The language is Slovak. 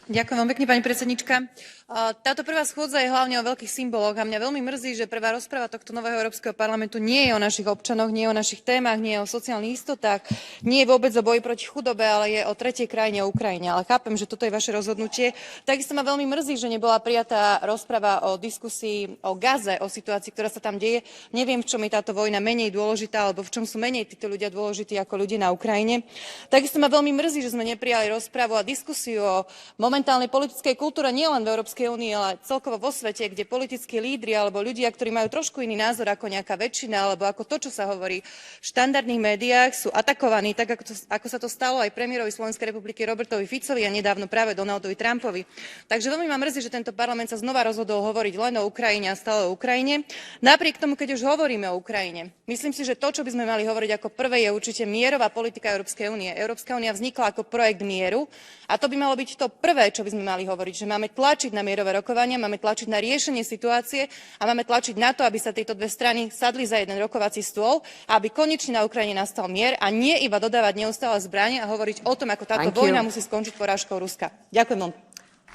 Ďakujem veľmi pekne, pani predsednička. Táto prvá schôdza je hlavne o veľkých symboloch a mňa veľmi mrzí, že prvá rozprava tohto nového Európskeho parlamentu nie je o našich občanoch, nie je o našich témach, nie je o sociálnych istotách, nie je vôbec o boji proti chudobe, ale je o tretej krajine, o Ukrajine. Ale chápem, že toto je vaše rozhodnutie. Takisto ma veľmi mrzí, že nebola prijatá rozprava o diskusii o Gaze, o situácii, ktorá sa tam deje. Neviem, v čom je táto vojna menej dôležitá, alebo v čom sú menej títo ľudia dôležití ako ľudia na Ukrajine. Takisto ma veľmi mrzí, že sme neprijali rozpravu a diskusiu o momentálnej politickej kultúre nielen v Európskej únii, ale celkovo vo svete, kde politickí lídri alebo ľudia, ktorí majú trošku iný názor ako nejaká väčšina alebo ako to, čo sa hovorí v štandardných médiách, sú atakovaní, tak ako sa to stalo aj premiérovi Slovenskej republiky Robertovi Ficovi a nedávno práve Donaldovi Trumpovi. Takže veľmi ma mrzí, že tento parlament sa znova rozhodol hovoriť len o Ukrajine a stále o Ukrajine. Napriek tomu, keď už hovoríme o Ukrajine, myslím si, že to, čo by sme mali hovoriť ako prvé, je určite mierová politika Európskej únie. Európska únia vznikla ako projekt mieru a to by malo byť to prvé, čo by sme mali hovoriť, že máme tlačiť na mierové rokovania, máme tlačiť na riešenie situácie a máme tlačiť na to, aby sa tieto dve strany sadli za jeden rokovací stôl a aby konečne na Ukrajine nastal mier a nie iba dodávať neustále zbrane a hovoriť o tom, ako táto vojna musí skončiť porážkou Ruska. Ďakujem.